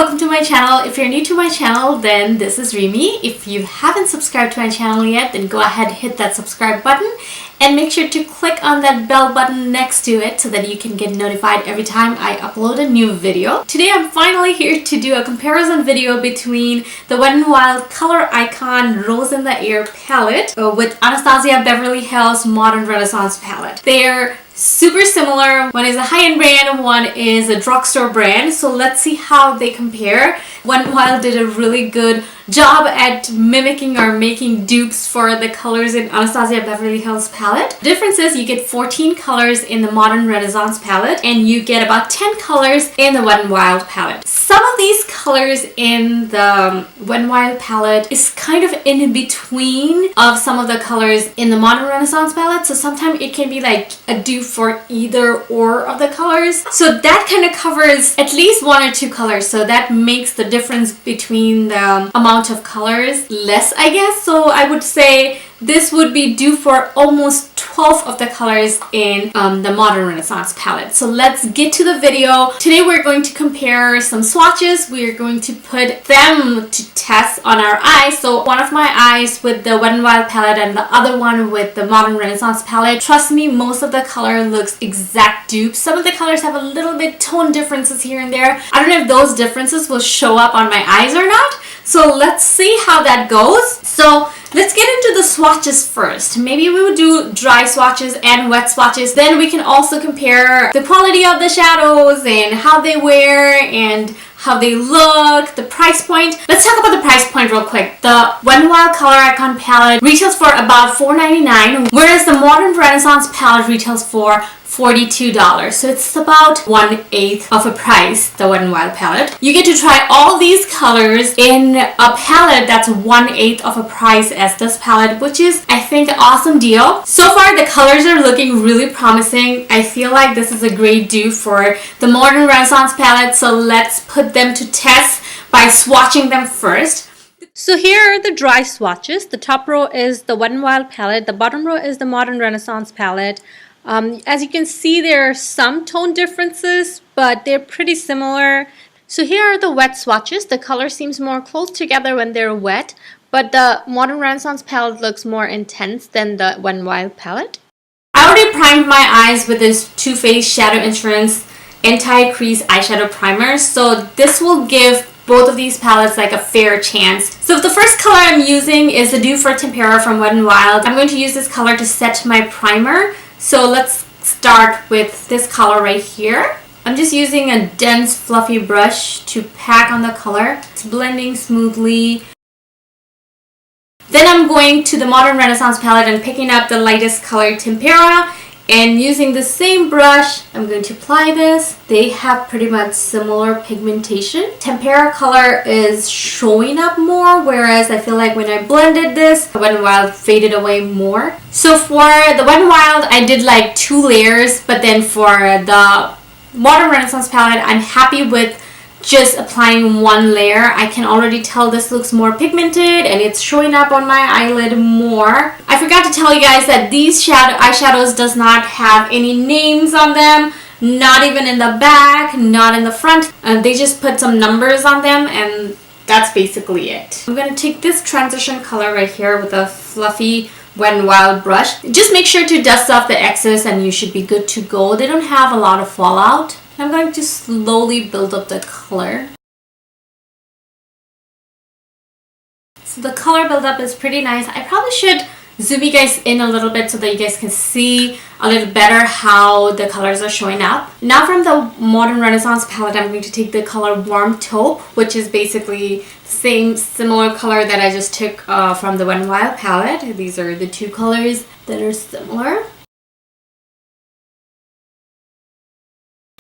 welcome to my channel. If you're new to my channel, then this is Rimi. If you haven't subscribed to my channel yet, then go ahead, hit that subscribe button and make sure to click on that bell button next to it so that you can get notified every time I upload a new video. Today I'm finally here to do a comparison video between the Wet n Wild Color Icon Rose in the Air palette with Anastasia Beverly Hills Modern Renaissance palette. They're super similar. One is a high-end brand, one is a drugstore brand. So let's see how they compare. Wet n Wild did a really good job at mimicking or making dupes for the colors in Anastasia Beverly Hills palette. The difference is you get 14 colors in the Modern Renaissance palette and you get about 10 colors in the Wet n Wild palette. Some of these colors in the Wet n Wild palette is kind of in between of some of the colors in the Modern Renaissance palette. So sometimes it can be like a dupe for either or of the colors. So that kind of covers at least one or two colors. So that makes the difference between the amount of colors less, I guess. So I would say this would be due for almost 12 of the colors in the Modern Renaissance palette. So let's get to the video. Today we're going to compare some swatches. We're going to put them to test on our eyes. So one of my eyes with the Wet n Wild palette and the other one with the Modern Renaissance palette. Trust me, most of the color looks exact dupes. Some of the colors have a little bit tone differences here and there. I don't know if those differences will show up on my eyes or not. So let's see how that goes. So let's get into the swatches first. Maybe we would do dry swatches and wet swatches. Then we can also compare the quality of the shadows and how they wear and how they look, the price point. Let's talk about the price point real quick. The Wet n Wild Color Icon palette retails for about $4.99, whereas the Modern Renaissance palette retails for $42. So it's about 1/8 of a price, the Wet n Wild palette. You get to try all these colors in a palette that's 1/8 of a price as this palette, which is, I think, an awesome deal. So far, the colors are looking really promising. I feel like this is a great dupe for the Modern Renaissance palette. So let's put them to test by swatching them first. So here are the dry swatches. The top row is the Wet n Wild palette. The bottom row is the Modern Renaissance palette. As you can see, there are some tone differences, but they're pretty similar. So here are the wet swatches. The color seems more close together when they're wet, but the Modern Renaissance palette looks more intense than the Wet n Wild palette. I already primed my eyes with this Too Faced Shadow Insurance Anti-Crease Eyeshadow Primer, so this will give both of these palettes like a fair chance. So the first color I'm using is the Dew for Tempera from Wet n Wild. I'm going to use this color to set my primer. So let's start with this color right here. I'm just using a dense fluffy brush to pack on the color. It's blending smoothly. Then I'm going to the Modern Renaissance palette and picking up the lightest color, Tempera, and using the same brush, I'm going to apply this. They have pretty much similar pigmentation. Tempera color is showing up more, whereas I feel like when I blended this, the Wet n Wild faded away more. So for the Wet n Wild, I did like 2 layers, but then for the Modern Renaissance palette, I'm happy with just applying 1 layer. I can already tell this looks more pigmented and it's showing up on my eyelid more. I forgot to tell you guys that these eyeshadows does not have any names on them, not even in the back, not in the front. They just put some numbers on them and that's basically it. I'm going to take this transition color right here with a fluffy Wet n Wild brush. Just make sure to dust off the excess and you should be good to go. They don't have a lot of fallout. I'm going to slowly build up the color. So the color buildup is pretty nice. I probably should zoom you guys in a little bit so that you guys can see a little better how the colors are showing up. Now from the Modern Renaissance palette, I'm going to take the color Warm Taupe, which is basically the same similar color that I just took from the Wet n Wild palette. These are the 2 colors that are similar.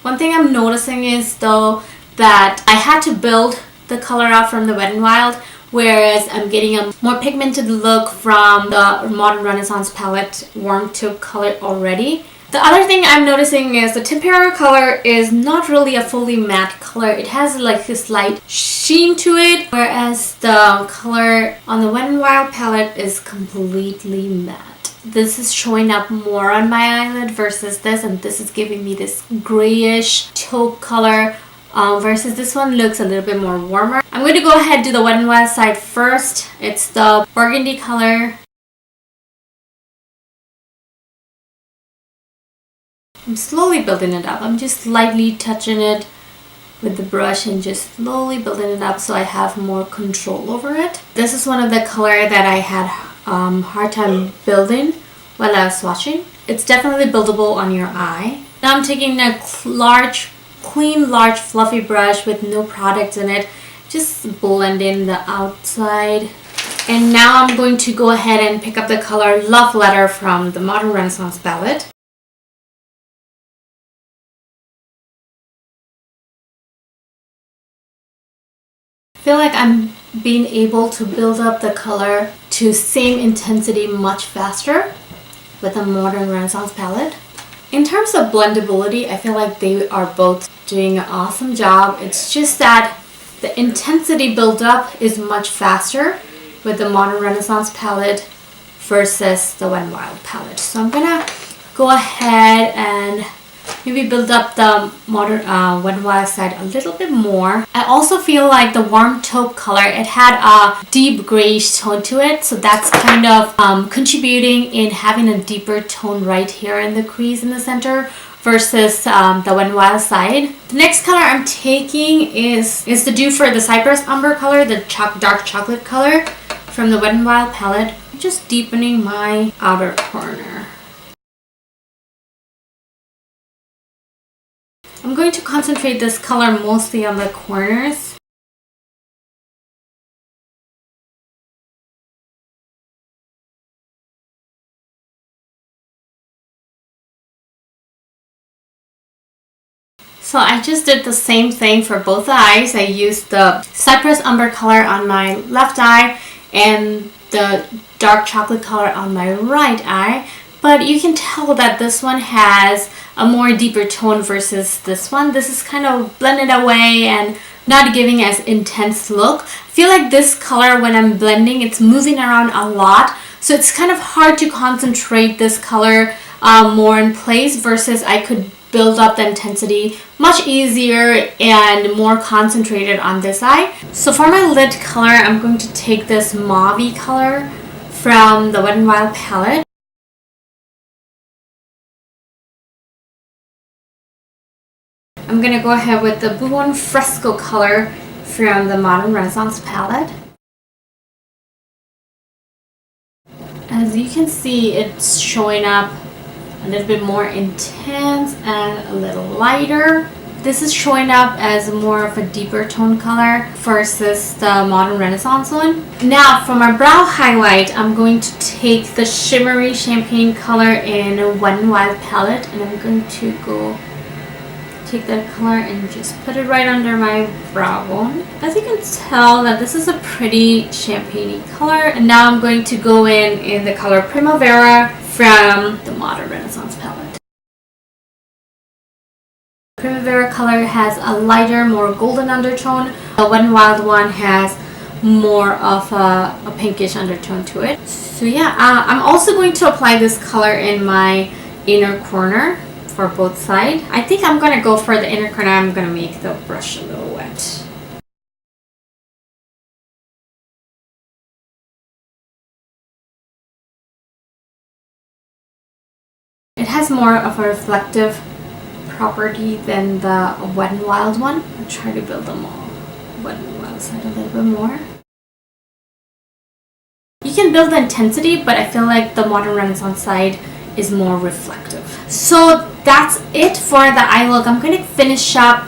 One thing I'm noticing is though that I had to build the color out from the Wet n Wild, whereas I'm getting a more pigmented look from the Modern Renaissance palette Warm Taupe color already. The other thing I'm noticing is the Tempera color is not really a fully matte color. It has like this light sheen to it, whereas the color on the Wet n Wild palette is completely matte. This is showing up more on my eyelid versus this, and this is giving me this grayish taupe color versus this one looks a little bit more warmer. I'm going to go ahead and do the Wet n Wild side first. It's the burgundy color. I'm slowly building it up. I'm just lightly touching it with the brush and just slowly building it up so I have more control over it. This is one of the color that I had hard time building while I was swatching. It's definitely buildable on your eye. Now I'm taking a clean, large, fluffy brush with no products in it, just blending the outside. And now I'm going to go ahead and pick up the color Love Letter from the Modern Renaissance palette. I feel like I'm being able to build up the color to same intensity much faster with the Modern Renaissance palette. In terms of blendability, I feel like they are both doing an awesome job. It's just that the intensity buildup is much faster with the Modern Renaissance palette versus the Wet n Wild palette. So I'm gonna go ahead and maybe build up the Modern Wet n Wild side a little bit more. I also feel like the warm taupe color, it had a deep grayish tone to it, so that's kind of contributing in having a deeper tone right here in the crease in the center versus the Wet n Wild side. The next color I'm taking is the Dew for the Cypress Umber color, the dark chocolate color from the Wet n Wild palette. I'm just deepening my outer corner. I'm going to concentrate this color mostly on the corners. So I just did the same thing for both the eyes. I used the Cypress Umber color on my left eye and the dark chocolate color on my right eye. But you can tell that this one has a more deeper tone versus this one. This is kind of blended away and not giving as intense look. I feel like this color, when I'm blending, it's moving around a lot. So it's kind of hard to concentrate this color more in place versus I could build up the intensity much easier and more concentrated on this eye. So for my lid color, I'm going to take this mauve color from the Wet n Wild palette. I'm going to go ahead with the Buon Fresco color from the Modern Renaissance palette. As you can see, it's showing up a little bit more intense and a little lighter. This is showing up as more of a deeper tone color versus the Modern Renaissance one. Now for my brow highlight, I'm going to take the shimmery champagne color in a Wet n Wild palette, and I'm going to take that color and just put it right under my brow bone. As you can tell, that this is a pretty champagne color. And now I'm going to go in the color Primavera from the Modern Renaissance palette. Primavera color has a lighter, more golden undertone. The Wet n Wild one has more of a pinkish undertone to it. So yeah, I'm also going to apply this color in my inner corner for both sides. I think I'm gonna go for the inner corner. I'm gonna make the brush a little wet. It has more of a reflective property than the Wet n Wild one. I'll try to build them all Wet n Wild side a little bit more. You can build the intensity, but I feel like the Modern Renaissance side is more reflective. So that's it for the eye look. I'm going to finish up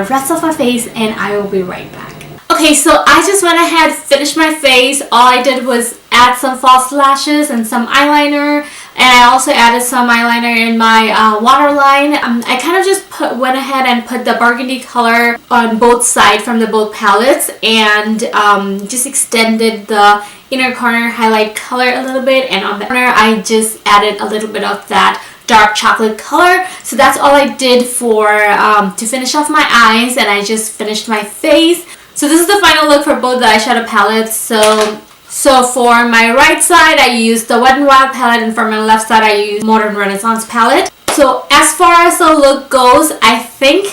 rest of my face and I will be right back. Okay, so I just went ahead, finished my face. All I did was add some false lashes and some eyeliner, and I also added some eyeliner in my waterline. I kind of just went ahead and put the burgundy color on both sides from the both palettes, and just extended the inner corner highlight color a little bit, and on the corner I just added a little bit of that dark chocolate color. So that's all I did for to finish off my eyes, and I just finished my face. So this is the final look for both the eyeshadow palettes. So for my right side I used the Wet n Wild palette, and for my left side I used Modern Renaissance palette. So as far as the look goes, I think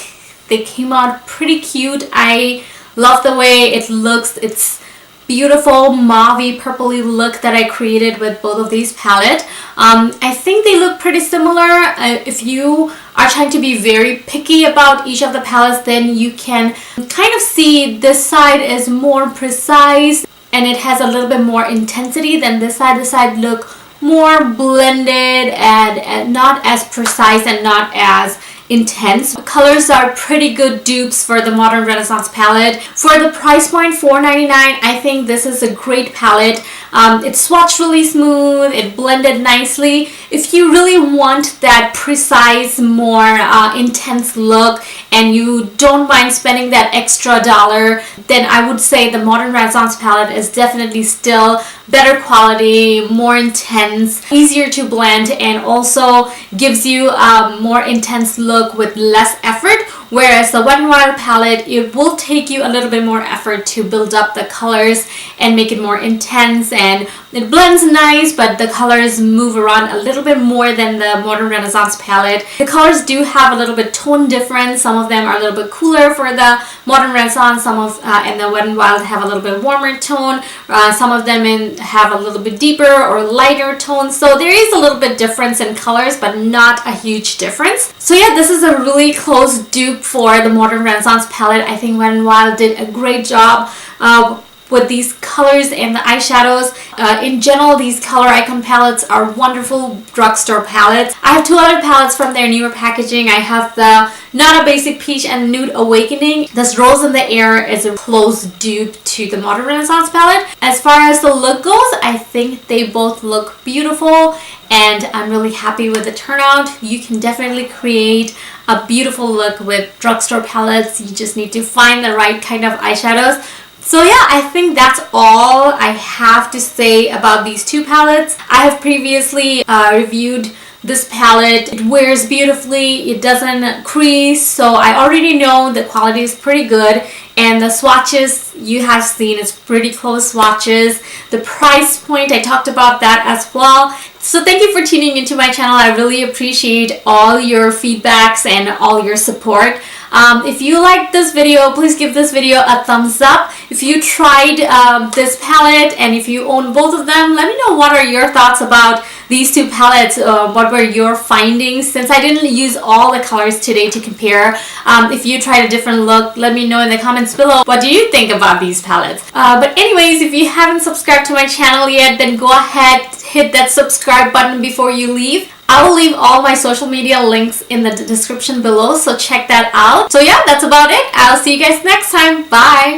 They came out pretty cute. I love the way it looks. It's beautiful mauvey purpley look that I created with both of these palettes. I think they look pretty similar. If you are trying to be very picky about each of the palettes, then you can kind of see this side is more precise and it has a little bit more intensity than this side. This side look more blended and not as precise and not as intense. The colors are pretty good dupes for the Modern Renaissance palette. For the price point, $4.99, I think this is a great palette. It swatched really smooth, it blended nicely. If you really want that precise, more intense look and you don't mind spending that extra dollar, then I would say the Modern Renaissance palette is definitely still better quality, more intense, easier to blend, and also gives you a more intense look with less effort. Whereas the Wet n Wild palette, it will take you a little bit more effort to build up the colors and make it more intense, and it blends nice, but the colors move around a little bit more than the Modern Renaissance palette. The colors do have a little bit tone difference. Some of them are a little bit cooler for the Modern Renaissance, and the Wet n Wild have a little bit warmer tone. Some of them have a little bit deeper or lighter tone. So there is a little bit difference in colors, but not a huge difference. So yeah, this is a really close dupe for the Modern Renaissance palette. I think Wet n Wild did a great job with these colors and the eyeshadows. In general, these Color Icon palettes are wonderful drugstore palettes. I have two other palettes from their newer packaging. I have the Not a Basic Peach and Nude Awakening. This Rose in the Air is a close dupe to the Modern Renaissance palette. As far as the look goes, I think they both look beautiful and I'm really happy with the turnout. You can definitely create a beautiful look with drugstore palettes. You just need to find the right kind of eyeshadows. So yeah, I think that's all I have to say about these two palettes. I have previously reviewed this palette. It wears beautifully, it doesn't crease, so I already know the quality is pretty good. And the swatches you have seen is pretty close swatches. The price point, I talked about that as well. So thank you for tuning into my channel. I really appreciate all your feedbacks and all your support. If you liked this video, please give this video a thumbs up. If you tried this palette and if you own both of them, let me know what are your thoughts about these two palettes. What were your findings? Since I didn't use all the colors today to compare, if you tried a different look, let me know in the comments below. What do you think about these palettes? But anyways, if you haven't subscribed to my channel yet, then go ahead, hit that subscribe button before you leave. I will leave all my social media links in the description below, so check that out. So yeah, that's about it. I'll see you guys next time. Bye!